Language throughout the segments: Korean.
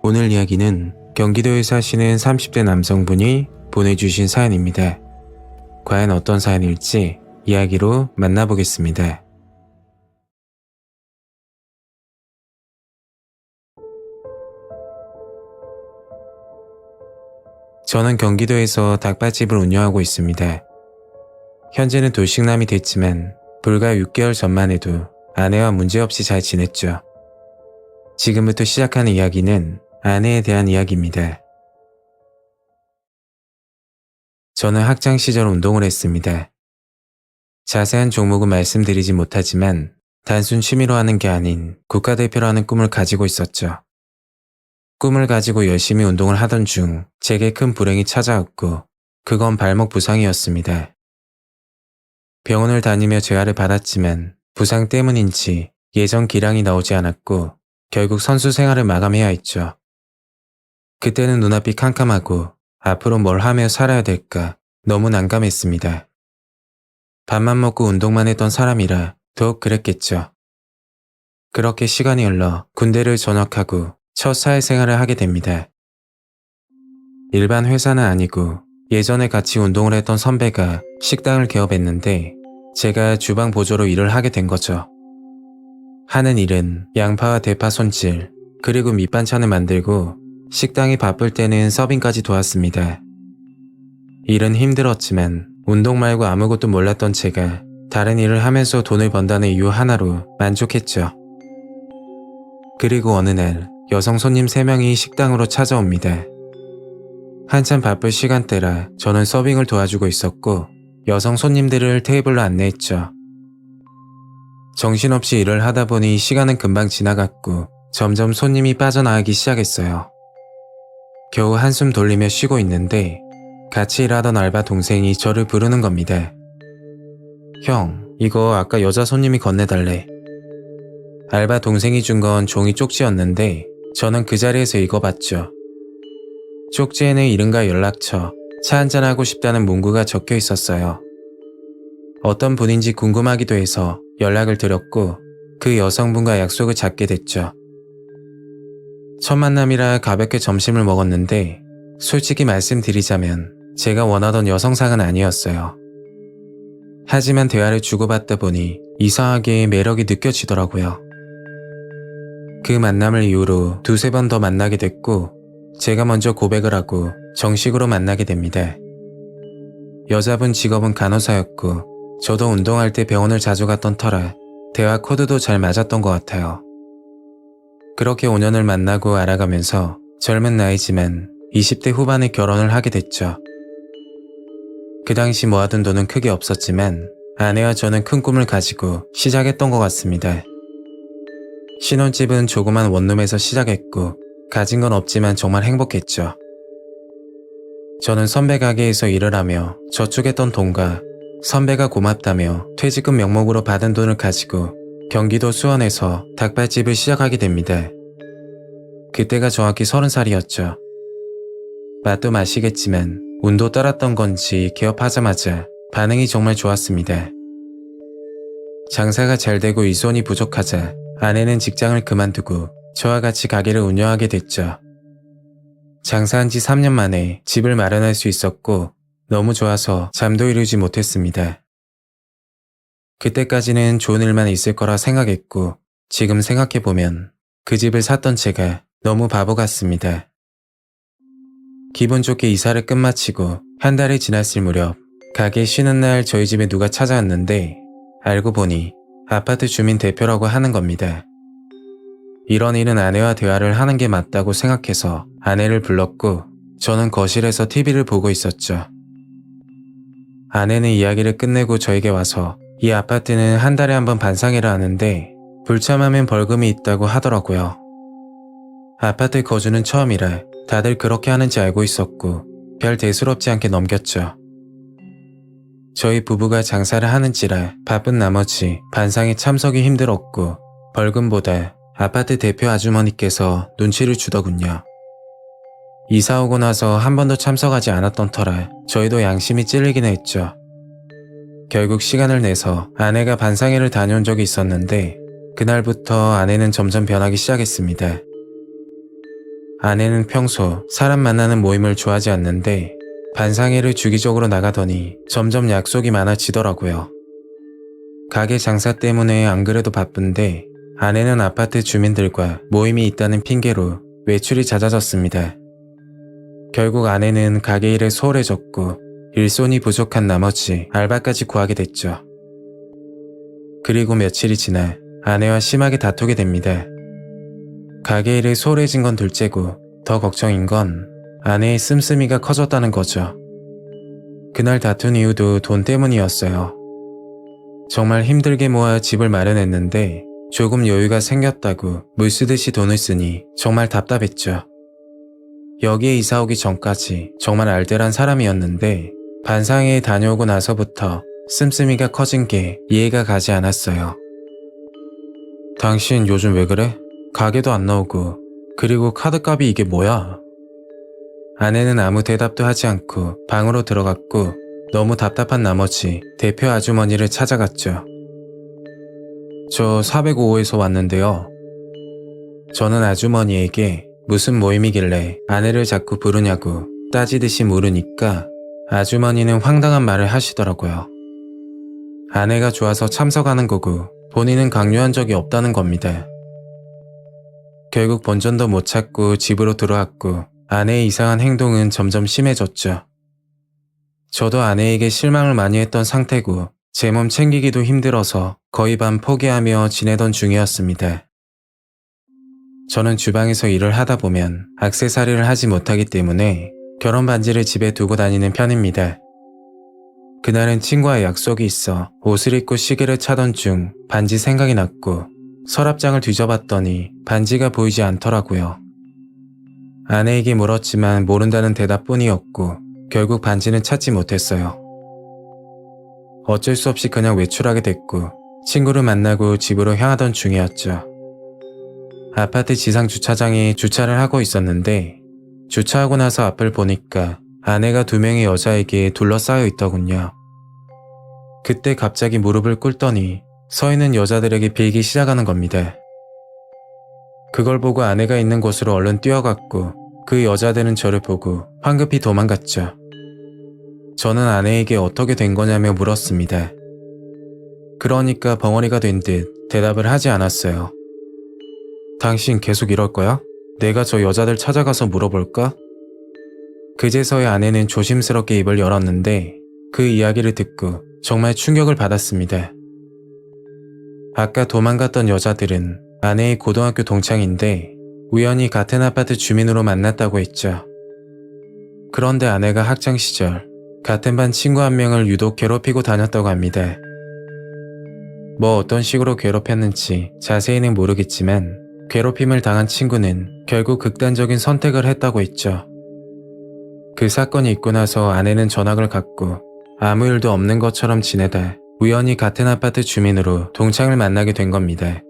오늘 이야기는 경기도에 사시는 30대 남성분이 보내주신 사연입니다. 과연 어떤 사연일지 이야기로 만나보겠습니다. 저는 경기도에서 닭발집을 운영하고 있습니다. 현재는 돌싱남이 됐지만 불과 6개월 전만 해도 아내와 문제없이 잘 지냈죠. 지금부터 시작하는 이야기는 아내에 대한 이야기입니다. 저는 학창 시절 운동을 했습니다. 자세한 종목은 말씀드리지 못하지만 단순 취미로 하는 게 아닌 국가대표로 하는 꿈을 가지고 있었죠. 꿈을 가지고 열심히 운동을 하던 중 제게 큰 불행이 찾아왔고 그건 발목 부상이었습니다. 병원을 다니며 재활을 받았지만 부상 때문인지 예전 기량이 나오지 않았고 결국 선수 생활을 마감해야 했죠. 그때는 눈앞이 캄캄하고 앞으로 뭘 하며 살아야 될까 너무 난감했습니다. 밥만 먹고 운동만 했던 사람이라 더욱 그랬겠죠. 그렇게 시간이 흘러 군대를 전역하고 첫 사회생활을 하게 됩니다. 일반 회사는 아니고 예전에 같이 운동을 했던 선배가 식당을 개업했는데 제가 주방 보조로 일을 하게 된 거죠. 하는 일은 양파와 대파 손질, 그리고 밑반찬을 만들고 식당이 바쁠 때는 서빙까지 도왔습니다. 일은 힘들었지만 운동 말고 아무것도 몰랐던 제가 다른 일을 하면서 돈을 번다는 이유 하나로 만족했죠. 그리고 어느 날 여성 손님 3명이 식당으로 찾아옵니다. 한참 바쁠 시간대라 저는 서빙을 도와주고 있었고 여성 손님들을 테이블로 안내했죠. 정신없이 일을 하다 보니 시간은 금방 지나갔고 점점 손님이 빠져나가기 시작했어요. 겨우 한숨 돌리며 쉬고 있는데 같이 일하던 알바 동생이 저를 부르는 겁니다. 형, 이거 아까 여자 손님이 건네달래. 알바 동생이 준 건 종이 쪽지였는데 저는 그 자리에서 읽어봤죠. 쪽지에는 이름과 연락처, 차 한잔하고 싶다는 문구가 적혀 있었어요. 어떤 분인지 궁금하기도 해서 연락을 드렸고 그 여성분과 약속을 잡게 됐죠. 첫 만남이라 가볍게 점심을 먹었는데 솔직히 말씀드리자면 제가 원하던 여성상은 아니었어요. 하지만 대화를 주고받다 보니 이상하게 매력이 느껴지더라고요. 그 만남을 이후로 2-3번 더 만나게 됐고 제가 먼저 고백을 하고 정식으로 만나게 됩니다. 여자분 직업은 간호사였고 저도 운동할 때 병원을 자주 갔던 터라 대화 코드도 잘 맞았던 것 같아요. 그렇게 5년을 만나고 알아가면서 젊은 나이지만 20대 후반에 결혼을 하게 됐죠. 그 당시 모아둔 돈은 크게 없었지만 아내와 저는 큰 꿈을 가지고 시작했던 것 같습니다. 신혼집은 조그만 원룸에서 시작했고 가진 건 없지만 정말 행복했죠. 저는 선배 가게에서 일을 하며 저축했던 돈과 선배가 고맙다며 퇴직금 명목으로 받은 돈을 가지고 경기도 수원에서 닭발집을 시작하게 됩니다. 그때가 정확히 30살이었죠. 맛도 맛이겠지만 운도 따랐던 건지 개업하자마자 반응이 정말 좋았습니다. 장사가 잘 되고 이손이 부족하자 아내는 직장을 그만두고 저와 같이 가게를 운영하게 됐죠. 장사한 지 3년 만에 집을 마련할 수 있었고 너무 좋아서 잠도 이루지 못했습니다. 그때까지는 좋은 일만 있을 거라 생각했고 지금 생각해보면 그 집을 샀던 제가 너무 바보 같습니다. 기분 좋게 이사를 끝마치고 한 달이 지났을 무렵 가게 쉬는 날 저희 집에 누가 찾아왔는데 알고 보니 아파트 주민 대표라고 하는 겁니다. 이런 일은 아내와 대화를 하는 게 맞다고 생각해서 아내를 불렀고 저는 거실에서 TV를 보고 있었죠. 아내는 이야기를 끝내고 저에게 와서 이 아파트는 한 달에 한 번 반상회를 하는데 불참하면 벌금이 있다고 하더라고요. 아파트 거주는 처음이라 다들 그렇게 하는지 알고 있었고 별 대수롭지 않게 넘겼죠. 저희 부부가 장사를 하는지라 바쁜 나머지 반상회 참석이 힘들었고 벌금보다 아파트 대표 아주머니께서 눈치를 주더군요. 이사 오고 나서 한 번도 참석하지 않았던 터라 저희도 양심이 찔리기는 했죠. 결국 시간을 내서 아내가 반상회를 다녀온 적이 있었는데 그날부터 아내는 점점 변하기 시작했습니다. 아내는 평소 사람 만나는 모임을 좋아하지 않는데 반상회를 주기적으로 나가더니 점점 약속이 많아지더라고요. 가게 장사 때문에 안 그래도 바쁜데 아내는 아파트 주민들과 모임이 있다는 핑계로 외출이 잦아졌습니다. 결국 아내는 가게 일에 소홀해졌고 일손이 부족한 나머지 알바까지 구하게 됐죠. 그리고 며칠이 지나 아내와 심하게 다투게 됩니다. 가게 일에 소홀해진 건 둘째고 더 걱정인 건 아내의 씀씀이가 커졌다는 거죠. 그날 다툰 이유도 돈 때문이었어요. 정말 힘들게 모아 집을 마련했는데 조금 여유가 생겼다고 물쓰듯이 돈을 쓰니 정말 답답했죠. 여기에 이사 오기 전까지 정말 알뜰한 사람이었는데 반상회에 다녀오고 나서부터 씀씀이가 커진 게 이해가 가지 않았어요. 당신 요즘 왜 그래? 가게도 안 나오고 그리고 카드값이 이게 뭐야? 아내는 아무 대답도 하지 않고 방으로 들어갔고 너무 답답한 나머지 대표 아주머니를 찾아갔죠. 저 405호에서 왔는데요. 저는 아주머니에게 무슨 모임이길래 아내를 자꾸 부르냐고 따지듯이 물으니까 아주머니는 황당한 말을 하시더라고요. 아내가 좋아서 참석하는 거고 본인은 강요한 적이 없다는 겁니다. 결국 본전도 못 찾고 집으로 들어왔고 아내의 이상한 행동은 점점 심해졌죠. 저도 아내에게 실망을 많이 했던 상태고 제 몸 챙기기도 힘들어서 거의 반 포기하며 지내던 중이었습니다. 저는 주방에서 일을 하다 보면 액세서리를 하지 못하기 때문에 결혼 반지를 집에 두고 다니는 편입니다. 그날은 친구와 약속이 있어 옷을 입고 시계를 차던 중 반지 생각이 났고 서랍장을 뒤져봤더니 반지가 보이지 않더라고요. 아내에게 물었지만 모른다는 대답뿐이었고 결국 반지는 찾지 못했어요. 어쩔 수 없이 그냥 외출하게 됐고 친구를 만나고 집으로 향하던 중이었죠. 아파트 지상 주차장에 주차를 하고 있었는데 주차하고 나서 앞을 보니까 아내가 2명의 여자에게 둘러싸여 있더군요. 그때 갑자기 무릎을 꿇더니 서 있는 여자들에게 빌기 시작하는 겁니다. 그걸 보고 아내가 있는 곳으로 얼른 뛰어갔고 그 여자들은 저를 보고 황급히 도망갔죠. 저는 아내에게 어떻게 된 거냐며 물었습니다. 그러니까 벙어리가 된 듯 대답을 하지 않았어요. 당신 계속 이럴 거야? 내가 저 여자들 찾아가서 물어볼까? 그제서야 아내는 조심스럽게 입을 열었는데 그 이야기를 듣고 정말 충격을 받았습니다. 아까 도망갔던 여자들은 아내의 고등학교 동창인데 우연히 같은 아파트 주민으로 만났다고 했죠. 그런데 아내가 학창 시절 같은 반 친구 한 명을 유독 괴롭히고 다녔다고 합니다. 뭐 어떤 식으로 괴롭혔는지 자세히는 모르겠지만 괴롭힘을 당한 친구는 결국 극단적인 선택을 했다고 했죠. 그 사건이 있고 나서 아내는 전학을 갔고 아무 일도 없는 것처럼 지내다 우연히 같은 아파트 주민으로 동창을 만나게 된 겁니다.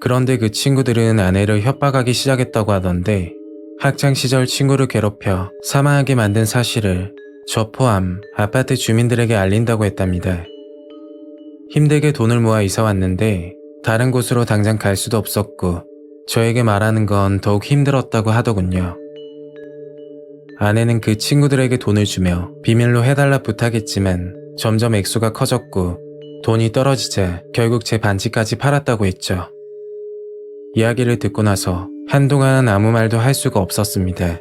그런데 그 친구들은 아내를 협박하기 시작했다고 하던데 학창시절 친구를 괴롭혀 사망하게 만든 사실을 저 포함 아파트 주민들에게 알린다고 했답니다. 힘들게 돈을 모아 이사 왔는데 다른 곳으로 당장 갈 수도 없었고 저에게 말하는 건 더욱 힘들었다고 하더군요. 아내는 그 친구들에게 돈을 주며 비밀로 해달라 부탁했지만 점점 액수가 커졌고 돈이 떨어지자 결국 제 반지까지 팔았다고 했죠. 이야기를 듣고 나서 한동안 아무 말도 할 수가 없었습니다.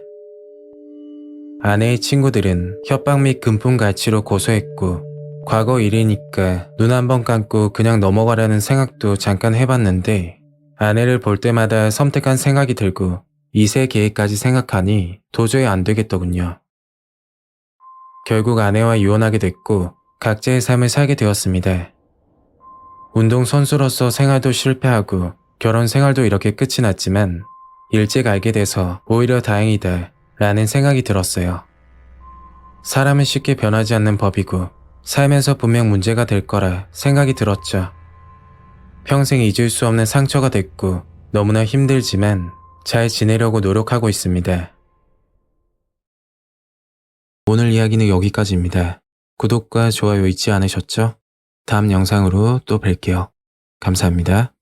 아내의 친구들은 협박 및 금품갈취로 고소했고 과거 일이니까 눈 한 번 감고 그냥 넘어가려는 생각도 잠깐 해봤는데 아내를 볼 때마다 섬뜩한 생각이 들고 2세 계획까지 생각하니 도저히 안 되겠더군요. 결국 아내와 이혼하게 됐고 각자의 삶을 살게 되었습니다. 운동선수로서 생활도 실패하고 결혼 생활도 이렇게 끝이 났지만 일찍 알게 돼서 오히려 다행이다 라는 생각이 들었어요. 사람은 쉽게 변하지 않는 법이고 살면서 분명 문제가 될 거라 생각이 들었죠. 평생 잊을 수 없는 상처가 됐고 너무나 힘들지만 잘 지내려고 노력하고 있습니다. 오늘 이야기는 여기까지입니다. 구독과 좋아요 잊지 않으셨죠? 다음 영상으로 또 뵐게요. 감사합니다.